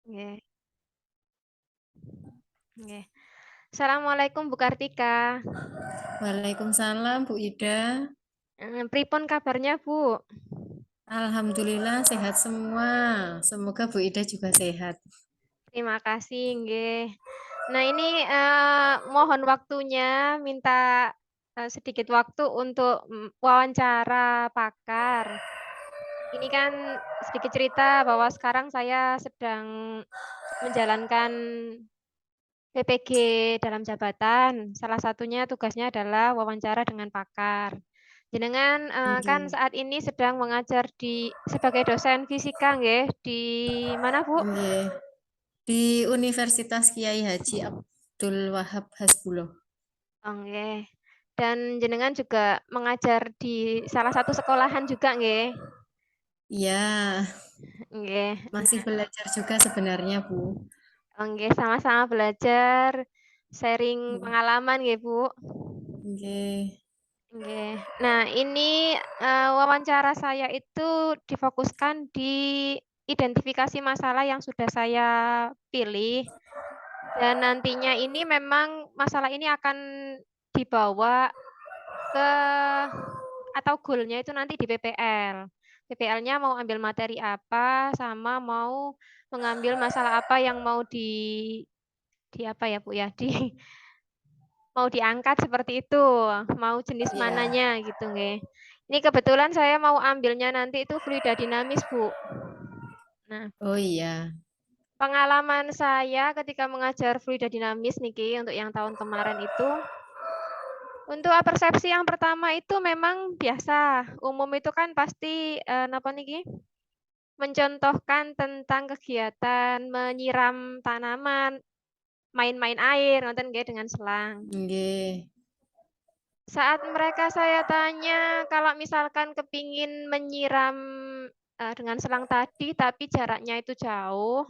Nggih nggih. Assalamualaikum Bu Kartika. Waalaikumsalam Bu Ida. Pripun kabarnya Bu? Alhamdulillah sehat semua. Semoga Bu Ida juga sehat. Terima kasih, nggih. Nah ini, mohon waktunya, minta, sedikit waktu untuk, wawancara pakar. Ini kan sedikit cerita bahwa sekarang saya sedang menjalankan PPG dalam jabatan, salah satunya tugasnya adalah wawancara dengan pakar. Jenengan, kan Nggih. saat ini sedang mengajar sebagai dosen fisika nggih, di mana Bu? Nggih. Di Universitas Kiai Haji Abdul Wahab Hasbuloh. Oh nggih. Dan jenengan juga mengajar di salah satu sekolahan juga nggih? Iya, Nggih. masih belajar juga sebenarnya Bu. Oh nggih, sama-sama belajar, sharing pengalaman nggih Bu. Nggih. Nggih. Nah ini, wawancara saya itu difokuskan di identifikasi masalah yang sudah saya pilih, dan nantinya ini memang masalah ini akan dibawa ke atau goal-nya itu nanti di PPL. PPL-nya mau ambil materi apa, sama mau mengambil masalah apa yang mau di apa ya, Bu, ya, mau diangkat seperti itu, mau jenis Iya. mananya gitu nggih. Ini kebetulan saya mau ambilnya nanti itu fluida dinamis, Bu. Nah, Oh iya. pengalaman saya ketika mengajar fluida dinamis niki untuk yang tahun kemarin itu, untuk persepsi yang pertama itu memang biasa, umum itu kan pasti, napa niki, mencontohkan tentang kegiatan menyiram tanaman, main-main air, ngoten nggih, dengan selang. Nggih. Saat mereka saya tanya kalau misalkan kepingin menyiram, dengan selang tadi, tapi jaraknya itu jauh,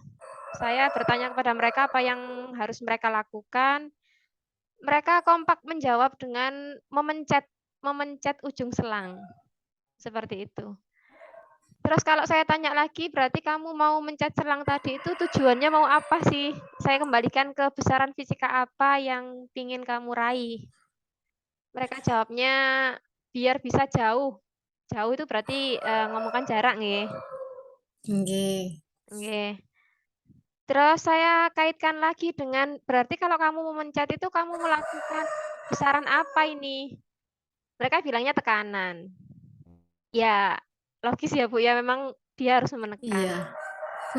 saya bertanya kepada mereka apa yang harus mereka lakukan, mereka kompak menjawab dengan memencet memencet ujung selang, seperti itu. Terus kalau saya tanya lagi, "Berarti kamu mau mencet selang tadi itu tujuannya mau apa sih?" Saya kembalikan ke besaran fisika apa yang pingin kamu raih. Mereka jawabnya, "Biar bisa jauh." Jauh itu berarti, ngomongkan jarak nggih. Nggih. Nggih. Terus saya kaitkan lagi dengan, "Berarti kalau kamu memencet itu kamu melakukan besaran apa ini?" Mereka bilangnya tekanan. Ya, logis ya, Bu, ya, memang dia harus menekan. Iya.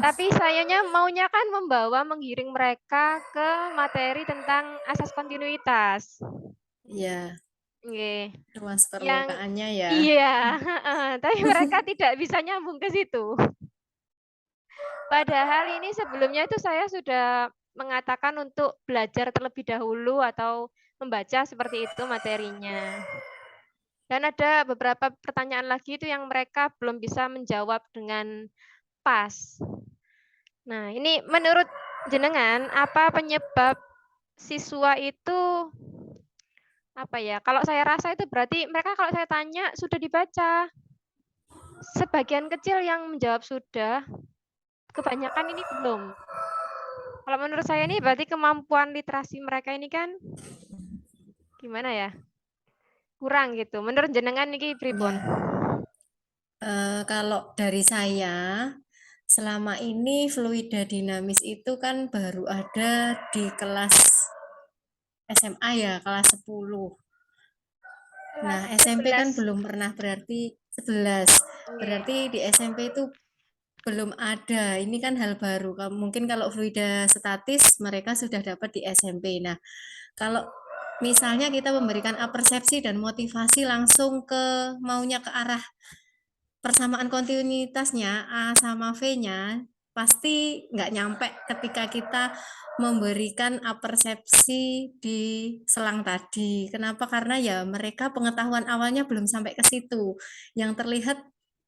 Tapi sayanya maunya kan membawa, menggiring mereka ke materi tentang asas kontinuitas. Iya. Nggih. Ruas Yang permukaannya ya. iya, heeh, tapi mereka tidak bisa nyambung ke situ. Padahal ini sebelumnya itu saya sudah mengatakan untuk belajar terlebih dahulu atau membaca seperti itu materinya. Dan ada beberapa pertanyaan lagi itu yang mereka belum bisa menjawab dengan pas. Nah, ini menurut jenengan, apa penyebab siswa itu, apa ya, kalau saya rasa itu berarti mereka kalau saya tanya sudah dibaca. Sebagian kecil yang menjawab sudah, kebanyakan ini belum. Kalau menurut saya ini berarti kemampuan literasi mereka ini kan, gimana ya, kurang gitu. Menurut jenengan niki pripun? Iya. Kalau dari saya, selama ini fluida dinamis itu kan baru ada di kelas SMA ya, kelas 10. Kelas Nah, SMP kan 11. belum pernah, berarti 11. Nggih. Berarti di SMP itu belum ada. Ini kan hal baru. Mungkin kalau fluida statis mereka sudah dapat di SMP. Nah, kalau misalnya kita memberikan apersepsi dan motivasi langsung ke maunya ke arah persamaan kontinuitasnya A sama V-nya pasti nggak nyampe ketika kita memberikan apersepsi di selang tadi. Kenapa? Karena ya mereka pengetahuan awalnya belum sampai ke situ. Yang terlihat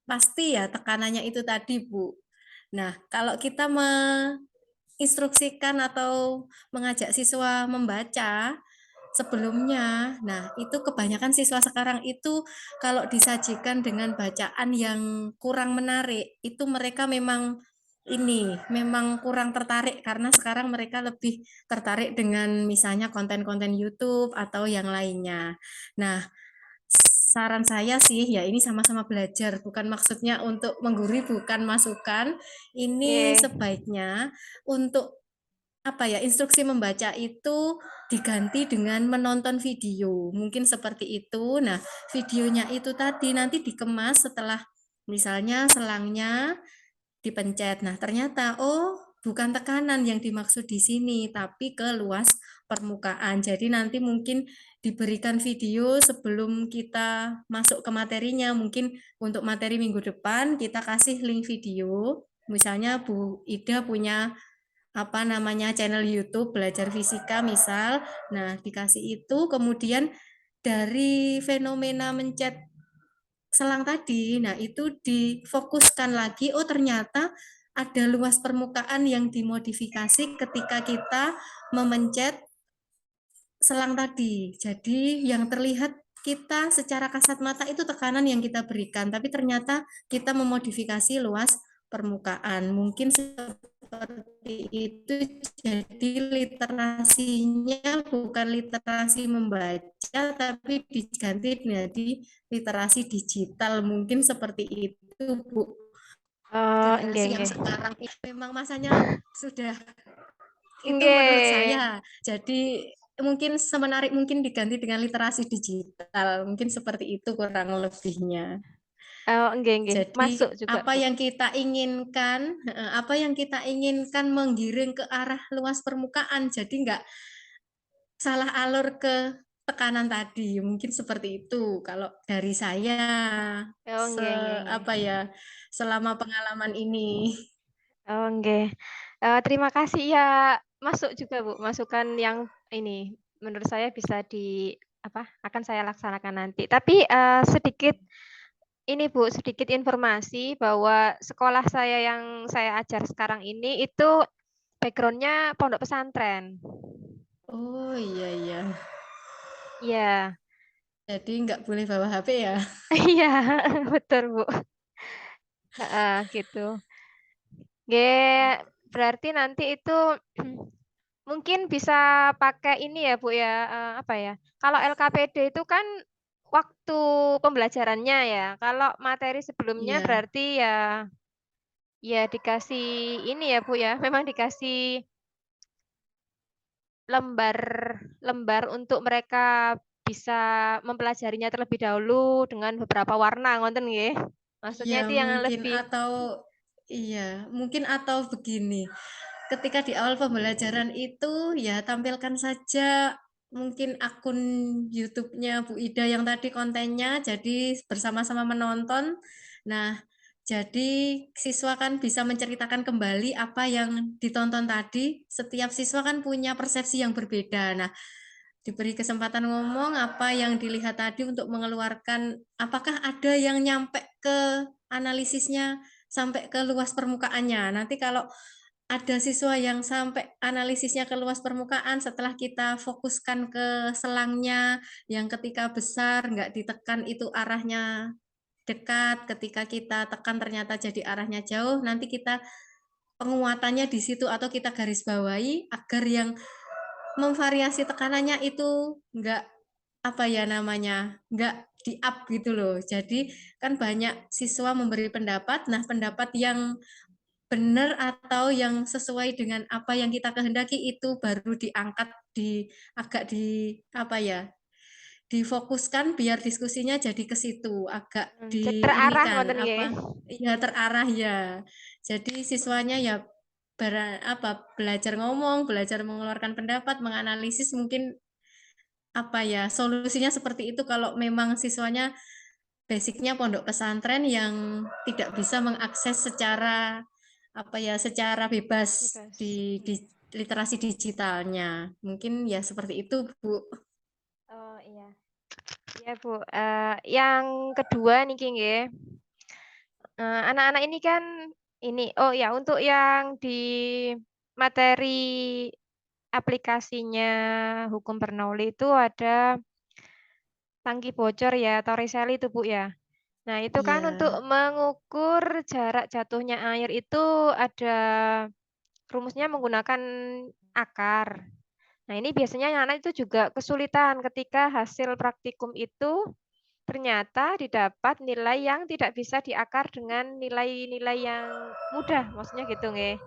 pasti ya tekanannya itu tadi, Bu. Nah, kalau kita menginstruksikan atau mengajak siswa membaca, sebelumnya. Nah, itu kebanyakan siswa sekarang itu kalau disajikan dengan bacaan yang kurang menarik, itu mereka memang ini memang kurang tertarik karena sekarang mereka lebih tertarik dengan misalnya konten-konten YouTube atau yang lainnya. Nah, saran saya sih ya ini sama-sama belajar, bukan maksudnya untuk menggurui, bukan masukan. Ini Oke. sebaiknya untuk apa ya, instruksi membaca itu diganti dengan menonton video. Mungkin seperti itu. Nah, videonya itu tadi nanti dikemas setelah misalnya selangnya dipencet. Nah, ternyata bukan tekanan yang dimaksud di sini, tapi ke luas permukaan. Jadi nanti mungkin diberikan video sebelum kita masuk ke materinya. Mungkin untuk materi minggu depan kita kasih link video. Misalnya Bu Ida punya apa namanya channel YouTube belajar fisika misal. Nah, dikasih itu kemudian dari fenomena mencet selang tadi, nah itu difokuskan lagi, ternyata ada luas permukaan yang dimodifikasi ketika kita memencet selang tadi. Jadi yang terlihat kita secara kasat mata itu tekanan yang kita berikan, tapi ternyata kita memodifikasi luas permukaan. Mungkin seperti itu, jadi literasinya bukan literasi membaca, tapi diganti jadi literasi digital. Mungkin seperti itu, Bu. Oh, Generasi enggak, yang enggak. sekarang ini memang masanya sudah itu menurut Enggak. saya. Jadi mungkin semenarik mungkin diganti dengan literasi digital. Mungkin seperti itu kurang lebihnya. Oh, enggak, enggak. Jadi Masuk juga, Bu. apa yang kita inginkan menggiring ke arah luas permukaan. Jadi nggak salah alur ke tekanan tadi. Mungkin seperti itu kalau dari saya Oh, enggak, enggak, enggak. apa ya selama pengalaman ini. Oh, enggak. Terima kasih ya, masuk juga, Bu, masukan yang ini menurut saya bisa akan saya laksanakan nanti. Tapi, sedikit ini, Bu, sedikit informasi bahwa sekolah saya yang saya ajar sekarang ini itu background-nya pondok pesantren. Oh iya iya. Iya. Jadi nggak boleh bawa HP ya? Iya, betul, Bu. Heeh, gitu. Berarti nanti itu mungkin bisa pakai ini ya, Bu, ya, apa ya, kalau LKPD itu kan waktu pembelajarannya ya, kalau materi sebelumnya Iya. berarti ya dikasih ini ya, Bu, ya, memang dikasih lembar lembar untuk mereka bisa mempelajarinya terlebih dahulu dengan beberapa warna, ngoten nggih? Iya, Maksudnya itu yang mungkin lebih iya, mungkin atau begini. Ketika di awal pembelajaran itu ya tampilkan saja mungkin akun YouTube-nya Bu Ida yang tadi kontennya, jadi bersama-sama menonton. Nah, jadi siswa kan bisa menceritakan kembali apa yang ditonton tadi. Setiap siswa kan punya persepsi yang berbeda. Nah, diberi kesempatan ngomong apa yang dilihat tadi untuk mengeluarkan apakah ada yang nyampe ke analisisnya sampai ke luas permukaannya. Nanti kalau ada siswa yang sampai analisisnya ke luas permukaan setelah kita fokuskan ke selangnya yang ketika besar nggak ditekan itu arahnya dekat, ketika kita tekan ternyata jadi arahnya jauh, nanti kita penguatannya di situ atau kita garis bawahi agar yang memvariasi tekanannya itu nggak apa ya namanya nggak di up gitu loh. Jadi kan banyak siswa memberi pendapat. Nah, pendapat yang benar atau yang sesuai dengan apa yang kita kehendaki itu baru diangkat agak apa ya difokuskan biar diskusinya jadi ke situ agak jadi terarah diinikan ngoten nggih. apa ya terarah ya. Jadi siswanya ya belajar ngomong, belajar mengeluarkan pendapat, menganalisis mungkin apa ya solusinya seperti itu kalau memang siswanya basicnya pondok pesantren yang tidak bisa mengakses secara apa ya secara bebas Bebas. di literasi digitalnya. Mungkin ya seperti itu, Bu. Oh, iya. Iya, Bu, yang kedua niki nggih, anak-anak ini kan untuk yang di materi aplikasinya hukum Bernoulli itu ada tangki bocor ya atau reseli itu, Bu, ya. Nah, itu kan untuk Iya, mengukur jarak jatuhnya air itu ada rumusnya menggunakan akar. Nah, ini biasanya anak-anak itu juga kesulitan ketika hasil praktikum itu ternyata didapat nilai yang tidak bisa diakar dengan nilai-nilai yang mudah, maksudnya gitu nggih.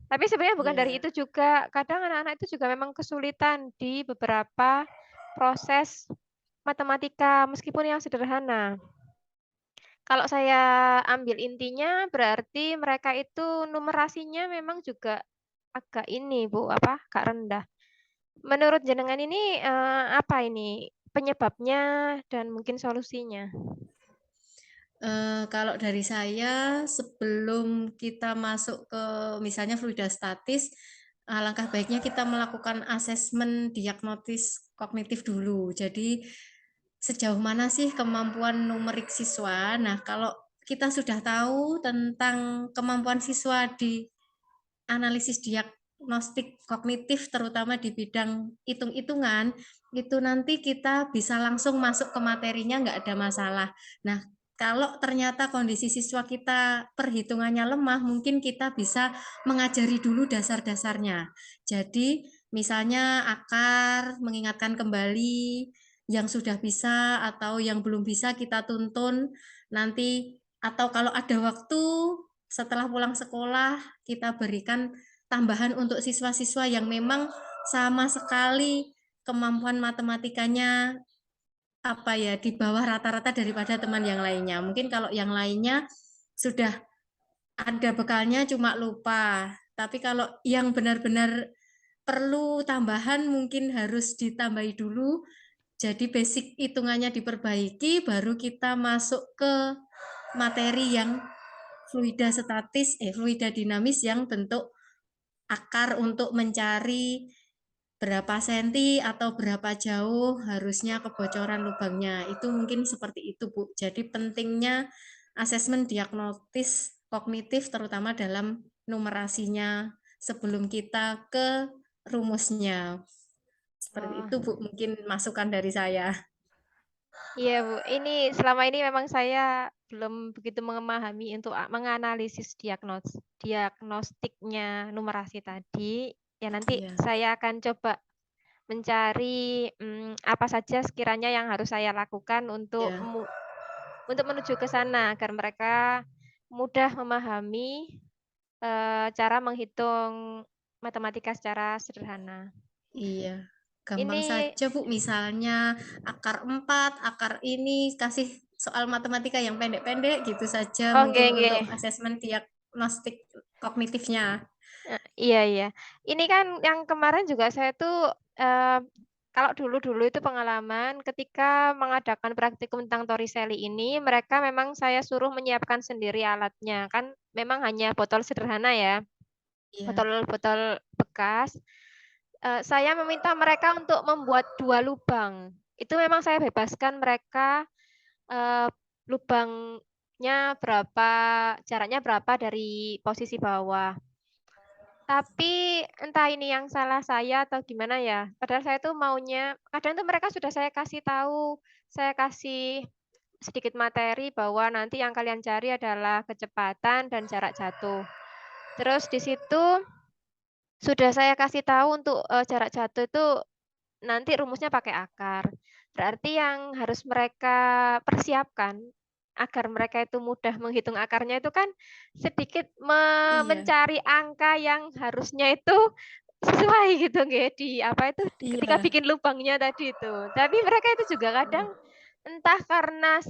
Tapi sebenarnya bukan dari iya. itu juga, kadang anak-anak itu juga memang kesulitan di beberapa proses matematika meskipun yang sederhana. Kalau saya ambil intinya berarti mereka itu numerasinya memang juga agak ini Bu, apa, agak rendah. Menurut jenengan ini, apa ini penyebabnya dan mungkin solusinya? Kalau dari saya, sebelum kita masuk ke misalnya fluida statis, alangkah baiknya kita melakukan asesmen diagnosis kognitif dulu. Jadi, sejauh mana sih kemampuan numerik siswa? Nah, kalau kita sudah tahu tentang kemampuan siswa di analisis diagnostik kognitif, terutama di bidang hitung-hitungan, itu nanti kita bisa langsung masuk ke materinya, nggak ada masalah. Nah, kalau ternyata kondisi siswa kita perhitungannya lemah, mungkin kita bisa mengajari dulu dasar-dasarnya. Jadi, misalnya akar, mengingatkan kembali yang sudah bisa atau yang belum bisa kita tuntun nanti, atau kalau ada waktu setelah pulang sekolah kita berikan tambahan untuk siswa-siswa yang memang sama sekali kemampuan matematikanya apa ya, di bawah rata-rata daripada teman yang lainnya. Mungkin kalau yang lainnya sudah ada bekalnya cuma lupa, tapi kalau yang benar-benar perlu tambahan mungkin harus ditambahi dulu. Jadi basic hitungannya diperbaiki, baru kita masuk ke materi yang fluida dinamis yang bentuk akar untuk mencari berapa senti atau berapa jauh harusnya kebocoran lubangnya. Itu mungkin seperti itu, Bu. Jadi pentingnya asesmen diagnosis kognitif terutama dalam numerasinya sebelum kita ke rumusnya. Seperti itu, Oh, Bu, mungkin masukan dari saya. iya Bu, ini selama ini memang saya belum begitu memahami untuk menganalisis diagnostiknya numerasi tadi. Ya nanti Iya, saya akan coba mencari, apa saja sekiranya yang harus saya lakukan iya, untuk menuju ke sana agar mereka mudah memahami, cara menghitung matematika secara sederhana. iya. Gampang Ini saja, Bu. Misalnya akar 4, akar ini, kasih soal matematika yang pendek-pendek gitu saja oh mungkin nggih untuk nggih. asesmen diagnostik kognitifnya. Iya iya. Ini kan yang kemarin juga saya tuh, kalau dulu-dulu itu pengalaman ketika mengadakan praktikum tentang Torricelli ini, mereka memang saya suruh menyiapkan sendiri alatnya. Kan memang hanya botol sederhana ya, Iya, botol-botol bekas. Saya meminta mereka untuk membuat 2 lubang. Itu memang saya bebaskan mereka, eee, lubangnya berapa, jaraknya berapa dari posisi bawah. Tapi entah ini yang salah saya atau gimana ya, padahal saya tuh maunya kadang tuh mereka sudah saya kasih tahu, saya kasih sedikit materi bahwa nanti yang kalian cari adalah kecepatan dan jarak jatuh. Terus di situ sudah saya kasih tahu untuk, jarak jatuh itu nanti rumusnya pakai akar. Berarti yang harus mereka persiapkan agar mereka itu mudah menghitung akarnya itu kan sedikit iya, mencari angka yang harusnya itu sesuai gitu nggih, di apa itu, ketika iya, bikin lubangnya tadi itu. Tapi mereka itu juga kadang entah karena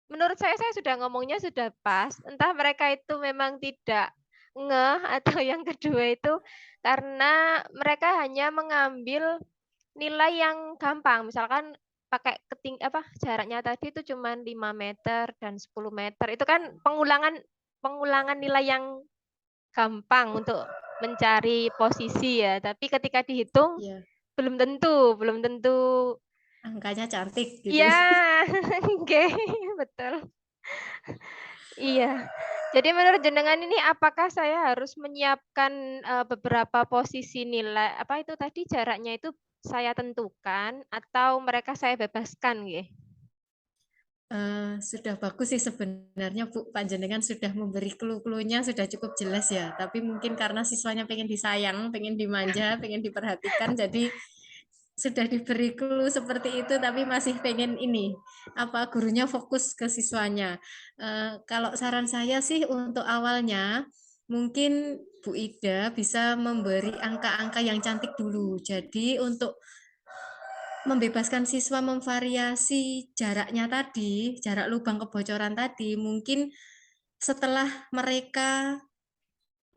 menurut saya sudah ngomongnya sudah pas, entah mereka itu memang tidak ngeh atau yang kedua itu karena mereka hanya mengambil nilai yang gampang, misalkan pakai jaraknya tadi itu cuma 5 meter dan 10 meter, itu kan pengulangan pengulangan nilai yang gampang untuk mencari posisi ya, tapi ketika dihitung iya. belum tentu Angkanya cantik gitu. iya, oke, betul. Iya. Jadi menurut jenengan ini apakah saya harus menyiapkan, beberapa posisi nilai apa itu tadi jaraknya itu saya tentukan atau mereka saya bebaskan nggih? Sudah bagus sih sebenarnya Bu, panjenengan sudah memberi clue-cluenya sudah cukup jelas ya. Tapi mungkin karena siswanya pengen disayang, pengen dimanja, pengen diperhatikan, jadi sudah diberi clue seperti itu, tapi masih pengen ini apa gurunya fokus ke siswanya. Kalau saran saya sih untuk awalnya mungkin Bu Ida bisa memberi angka-angka yang cantik dulu. Jadi untuk membebaskan siswa memvariasi jaraknya tadi, jarak lubang kebocoran tadi, mungkin setelah mereka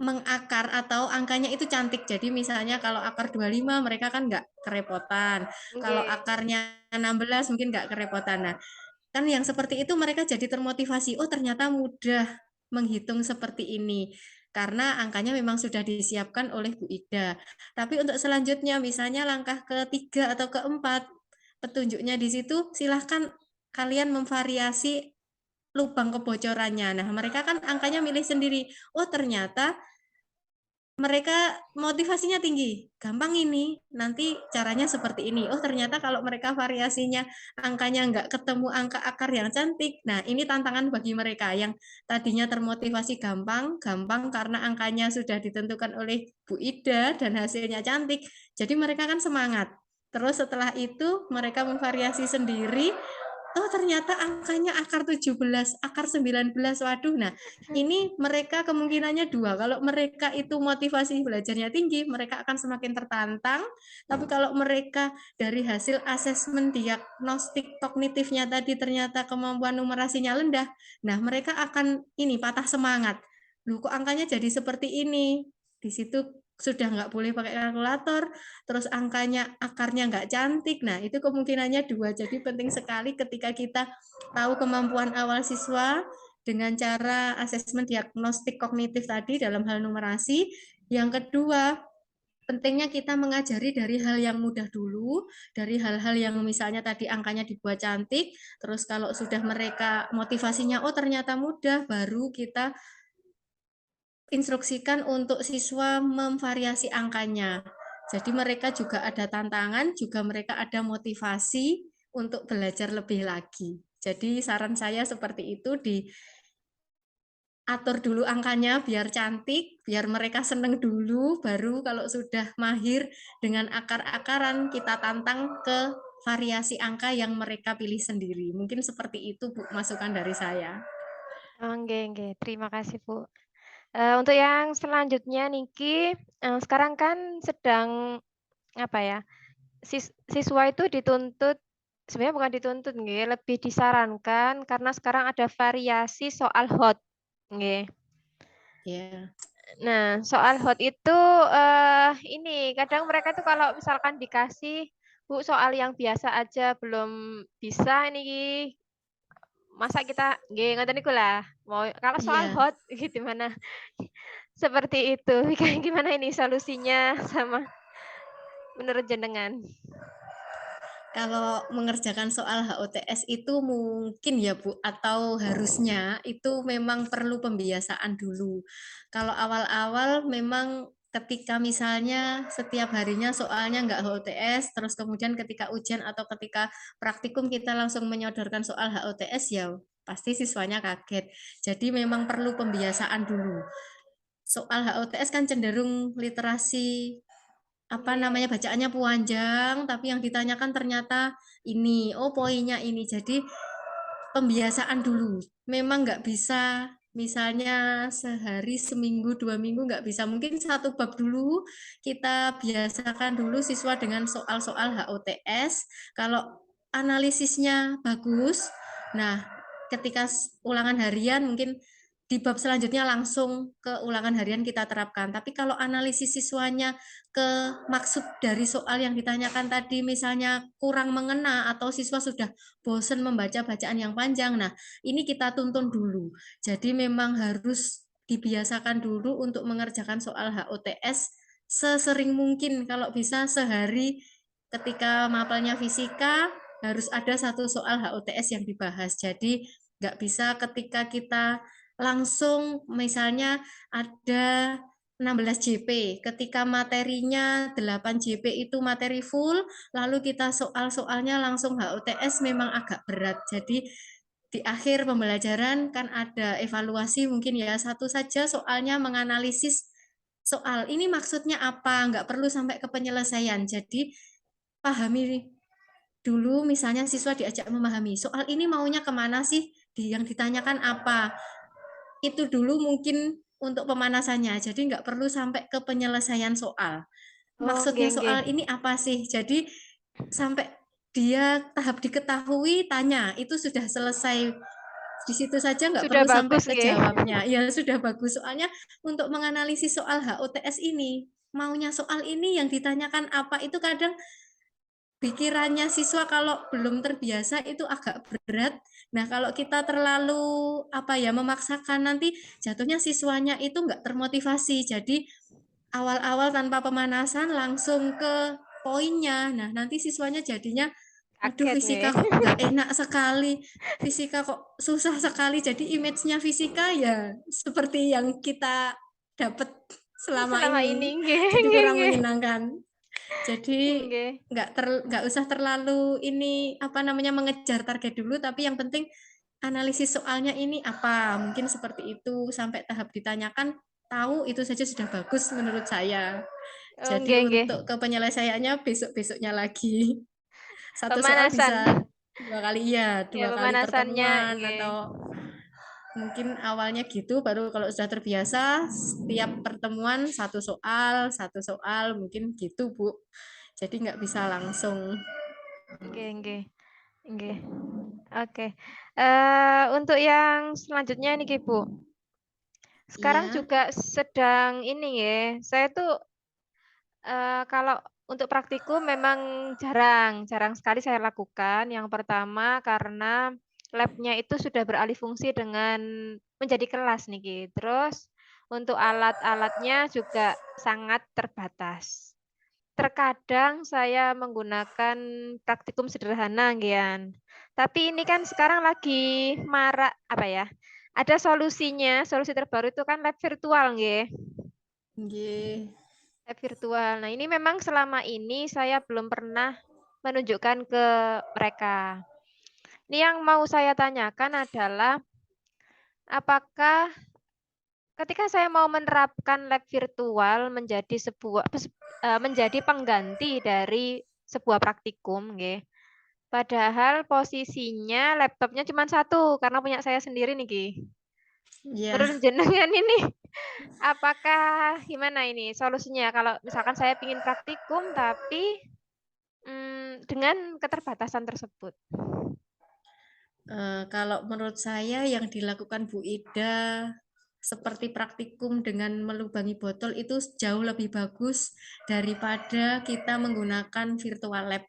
mengakar atau angkanya itu cantik. Jadi misalnya kalau akar 25 mereka kan nggak kerepotan. Kalau Oke. akarnya 16 mungkin nggak kerepotan. Nah, kan yang seperti itu mereka jadi termotivasi. Oh, ternyata mudah menghitung seperti ini. Karena angkanya memang sudah disiapkan oleh Bu Ida. Tapi untuk selanjutnya, misalnya langkah ketiga atau keempat, petunjuknya di situ, silahkan kalian memvariasi lubang kebocorannya. Nah, mereka kan angkanya milih sendiri. Oh, ternyata mereka motivasinya tinggi, gampang ini, nanti caranya seperti ini. Oh ternyata kalau mereka variasinya angkanya nggak ketemu angka akar yang cantik, nah ini tantangan bagi mereka yang tadinya termotivasi gampang, gampang karena angkanya sudah ditentukan oleh Bu Ida dan hasilnya cantik, jadi mereka kan semangat. Terus setelah itu mereka memvariasi sendiri, oh ternyata angkanya akar 17, akar 19, waduh, nah ini mereka kemungkinannya dua. Kalau mereka itu motivasi belajarnya tinggi, mereka akan semakin tertantang. Tapi kalau mereka dari hasil asesmen diagnostik kognitifnya tadi ternyata kemampuan numerasinya rendah, nah mereka akan ini patah semangat. Loh kok angkanya jadi seperti ini? Di situ sudah nggak boleh pakai kalkulator, terus angkanya akarnya nggak cantik. Nah itu kemungkinannya dua. Jadi penting sekali ketika kita tahu kemampuan awal siswa, dengan cara asesmen diagnostik kognitif tadi dalam hal numerasi. Yang kedua, pentingnya kita mengajari dari hal yang mudah dulu, dari hal-hal yang misalnya tadi angkanya dibuat cantik, terus kalau sudah mereka motivasinya, oh ternyata mudah, baru kita instruksikan untuk siswa memvariasi angkanya. Jadi mereka juga ada tantangan, juga mereka ada motivasi untuk belajar lebih lagi. Jadi saran saya seperti itu, di atur dulu angkanya biar cantik, biar mereka seneng dulu, baru kalau sudah mahir dengan akar-akaran kita tantang ke variasi angka yang mereka pilih sendiri. Mungkin seperti itu Bu, masukan dari saya. Nggih nggih, terima kasih, Bu. Untuk yang selanjutnya niki, sekarang kan sedang apa ya, siswa itu dituntut sebenarnya bukan dituntut nggih, lebih disarankan karena sekarang ada variasi soal hot, nggih. Ya, Nah, soal hot itu, ini, kadang mereka tuh kalau misalkan dikasih, "Bu, soal yang biasa aja belum bisa niki, masa kita" nggih, ngoten niku lah. Mau kalau soal iya. hot gimana? Seperti itu. Kayak gimana ini solusinya sama menurut jenengan? Kalau mengerjakan soal HOTS itu mungkin ya Bu, atau harusnya itu memang perlu pembiasaan dulu. Kalau awal-awal memang ketika misalnya setiap harinya soalnya nggak HOTS, terus kemudian ketika ujian atau ketika praktikum kita langsung menyodorkan soal HOTS, ya pasti siswanya kaget. Jadi memang perlu pembiasaan dulu. Soal HOTS kan cenderung literasi apa Nggih. namanya bacaannya panjang tapi yang ditanyakan ternyata ini, oh poinnya ini. Jadi pembiasaan dulu, memang nggak bisa misalnya sehari, seminggu, 2 minggu nggak bisa, mungkin satu bab dulu kita biasakan dulu siswa dengan soal-soal HOTS. Kalau analisisnya bagus, nah ketika ulangan harian mungkin di bab selanjutnya langsung ke ulangan harian kita terapkan. Tapi kalau analisis siswanya ke maksud dari soal yang ditanyakan tadi misalnya kurang mengena atau siswa sudah bosan membaca bacaan yang panjang, nah ini kita tuntun dulu. Jadi memang harus dibiasakan dulu untuk mengerjakan soal HOTS sesering mungkin, kalau bisa sehari ketika mapelnya fisika harus ada satu soal HOTS yang dibahas. Jadi nggak bisa ketika kita langsung misalnya ada 16 JP, ketika materinya 8 JP itu materi full, lalu kita soal-soalnya langsung HOTS memang agak berat. Jadi di akhir pembelajaran kan ada evaluasi mungkin ya, satu saja soalnya menganalisis soal ini maksudnya apa, nggak perlu sampai ke penyelesaian. Jadi pahami dulu misalnya siswa diajak memahami, soal ini maunya kemana sih, yang ditanyakan apa. Itu dulu mungkin untuk pemanasannya, jadi nggak perlu sampai ke penyelesaian soal. Oh, Maksudnya nggih nggih. soal ini apa sih? Jadi sampai dia tahap diketahui, tanya, itu sudah selesai. Di situ saja nggak Sudah perlu sampai bagus ke nggih. jawabnya. Ya sudah bagus. Soalnya untuk menganalisis soal HUTS ini, maunya soal ini yang ditanyakan apa itu kadang pikirannya siswa kalau belum terbiasa itu agak berat. Nah, kalau kita terlalu apa ya memaksakan nanti jatuhnya siswanya itu nggak termotivasi. Jadi awal-awal tanpa pemanasan langsung ke poinnya. Nah, nanti siswanya jadinya, aduh Kaget nggih. fisika kok nggak enak sekali, fisika kok susah sekali. Jadi image-nya fisika ya seperti yang kita dapat selama Selama ini, ini. nggih Jadi nggih kurang nggih. menyenangkan. Jadi Nggih. nggak usah terlalu ini apa namanya mengejar target dulu, tapi yang penting analisis soalnya ini apa, mungkin seperti itu sampai tahap ditanyakan tahu itu saja sudah bagus menurut saya. Oh, Jadi nggih nggih. untuk ke penyelesaiannya besok-besoknya lagi. Satu soal Pemanasan. bisa 2 kali iya, Ya 2 kali pemanasannya, pertemuan nggih. atau mungkin awalnya gitu, baru kalau sudah terbiasa setiap pertemuan satu soal mungkin gitu, Bu. Jadi nggak bisa langsung. Nggih nggih. Nggih. Oke. Untuk yang selanjutnya nih, Bu. Sekarang Iya, juga sedang ini ya, saya tuh, kalau untuk praktikum memang jarang jarang sekali saya lakukan. Yang pertama karena lab-nya itu sudah beralih fungsi dengan menjadi kelas niki. Terus untuk alat-alatnya juga sangat terbatas. Terkadang saya menggunakan praktikum sederhana nggih. Tapi ini kan sekarang lagi marak apa ya, ada solusinya, solusi terbaru itu kan lab virtual nggih, nggih. lab virtual. Nah, ini memang selama ini saya belum pernah menunjukkan ke mereka. Ini yang mau saya tanyakan adalah, apakah ketika saya mau menerapkan lab virtual menjadi menjadi pengganti dari sebuah praktikum nggih, padahal posisinya laptopnya cuma satu karena punya saya sendiri niki. Iya. Menurut jenengan ini apakah gimana ini solusinya kalau misalkan saya ingin praktikum tapi, dengan keterbatasan tersebut? Kalau menurut saya yang dilakukan Bu Ida seperti praktikum dengan melubangi botol itu jauh lebih bagus daripada kita menggunakan virtual lab.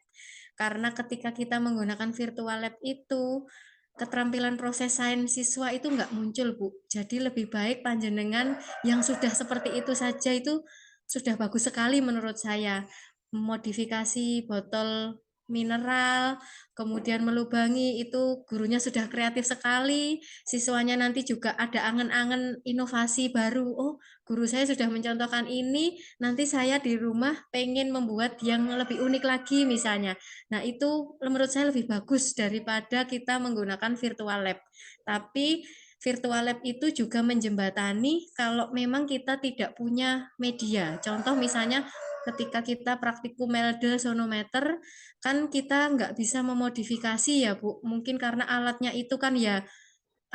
Karena ketika kita menggunakan virtual lab itu, keterampilan proses sains siswa itu nggak muncul, Bu. Jadi lebih baik panjenengan yang sudah seperti itu saja itu sudah bagus sekali menurut saya. Modifikasi botol mineral, kemudian melubangi itu gurunya sudah kreatif sekali, siswanya nanti juga ada angan-angan inovasi baru. Oh, guru saya sudah mencontohkan ini, nanti saya di rumah pengen membuat yang lebih unik lagi misalnya. Nah, itu menurut saya lebih bagus daripada kita menggunakan virtual lab. Tapi virtual lab itu juga menjembatani kalau memang kita tidak punya media. Contoh misalnya ketika kita praktikum melde sonometer, kan kita nggak bisa memodifikasi ya Bu, mungkin karena alatnya itu kan ya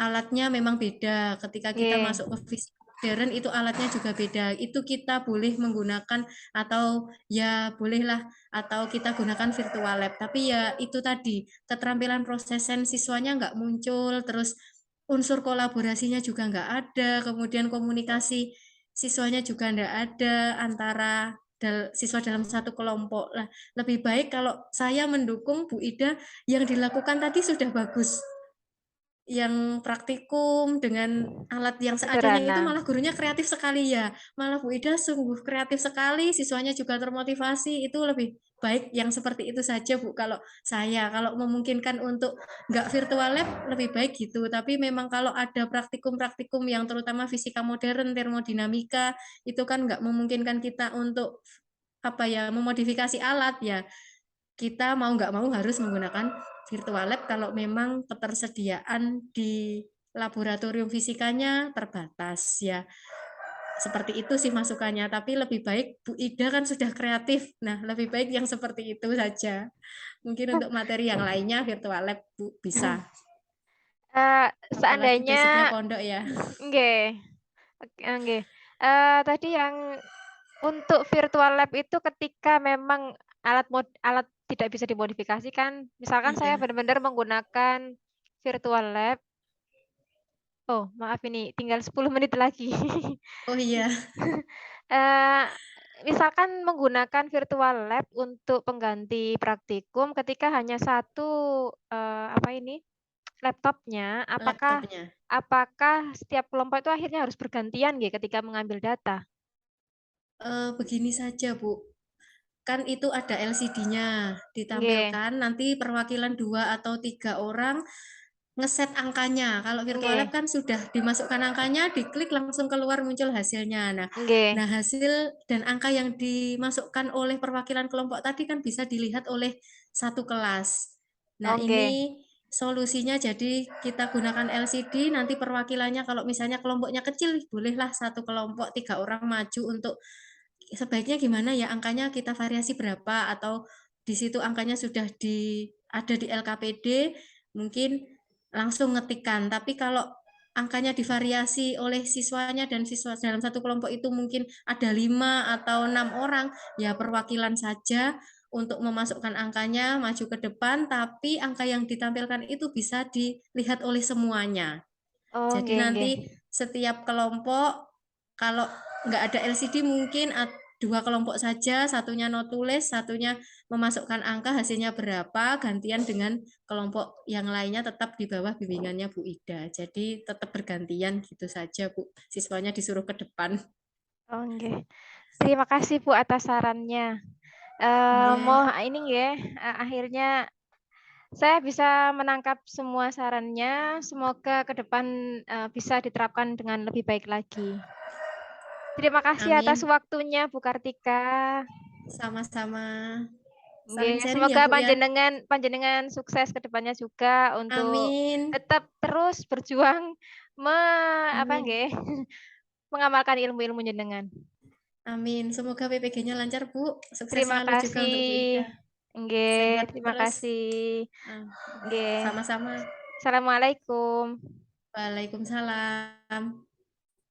alatnya memang beda. Ketika kita Nggih, masuk ke fisika modern itu alatnya juga beda. Itu kita boleh menggunakan atau ya bolehlah atau kita gunakan virtual lab. Tapi ya itu tadi keterampilan prosesen siswanya nggak muncul, terus unsur kolaborasinya juga nggak ada, kemudian komunikasi siswanya juga nggak ada antara siswa dalam satu kelompok. Lah, lebih baik kalau saya mendukung Bu Ida yang dilakukan tadi sudah bagus. Yang praktikum dengan alat yang seadanya itu sederhana. malah gurunya kreatif sekali ya. Malah Bu Ida sungguh kreatif sekali, siswanya juga termotivasi, itu lebih baik yang seperti itu saja Bu kalau saya. Kalau memungkinkan untuk nggak virtual lab lebih baik gitu, tapi memang kalau ada praktikum-praktikum yang terutama fisika modern, termodinamika, itu kan nggak memungkinkan kita untuk apa ya, memodifikasi alat ya. kita mau nggak mau harus menggunakan virtual lab kalau memang ketersediaan di laboratorium fisikanya terbatas ya. Seperti itu sih masukannya, tapi lebih baik Bu Ida kan sudah kreatif. Nah, lebih baik yang seperti itu saja. Mungkin untuk materi yang lainnya virtual lab Bu bisa. Apalagi basicnya Seandainya pondok ya. nggih, nggih. Tadi yang untuk virtual lab itu ketika memang alat tidak bisa dimodifikasi kan, misalkan saya Iya. benar-benar menggunakan virtual lab. Oh, maaf ini tinggal 10 menit lagi. Oh iya. Eee, Misalkan menggunakan virtual lab untuk pengganti praktikum ketika hanya satu, apa ini, laptopnya, apakah Laptopnya. apakah setiap kelompok itu akhirnya harus bergantian nggih ketika mengambil data? Begini saja Bu, kan itu ada LCD-nya, Nggih, ditampilkan nanti perwakilan 2 atau 3 orang ngeset angkanya. Kalau virtual lab nggih, kan sudah dimasukkan angkanya, diklik langsung keluar muncul hasilnya. Nah, nggih. hasil dan angka yang dimasukkan oleh perwakilan kelompok tadi kan bisa dilihat oleh satu kelas. Nah, Oh, nggih. ini solusinya jadi kita gunakan LCD, nanti perwakilannya kalau misalnya kelompoknya kecil, bolehlah satu kelompok 3 orang maju untuk sebaiknya gimana ya angkanya kita variasi berapa atau di situ angkanya sudah ada di LKPD, mungkin langsung ngetikkan. Tapi kalau angkanya divariasi oleh siswanya dan siswa dalam satu kelompok itu mungkin ada 5 atau 6 orang, ya perwakilan saja untuk memasukkan angkanya maju ke depan, tapi angka yang ditampilkan itu bisa dilihat oleh semuanya. Oh, Jadi nggih, nanti nggih. setiap kelompok kalau nggak ada LCD mungkin 2 kelompok saja, satunya no tulis, satunya memasukkan angka hasilnya berapa, gantian dengan kelompok yang lainnya tetap di bawah bimbingannya Bu Ida. Jadi tetap bergantian gitu saja Bu, siswanya disuruh ke depan. Oh, nggih. Terima kasih Bu atas sarannya. Nggih, Moh ini nggih, akhirnya saya bisa menangkap semua sarannya, semoga ke depan, bisa diterapkan dengan lebih baik lagi. Terima kasih atas amin. waktunya Bu Kartika. Sama-sama. Saling Nggih, sharing ya semoga Bu ya. panjenengan panjenengan sukses ke depannya juga untuk Amin. tetap terus berjuang apa Amin. nggih, mengamalkan ilmu-ilmu jenengan. Amin. Semoga PPG-nya lancar Bu. Sukses Terima selalu juga untuk Bu kasih. Ida. Nggih, Sehat terima terus. kasih. Ah, Nggih. sama-sama. Assalamualaikum. Waalaikumsalam.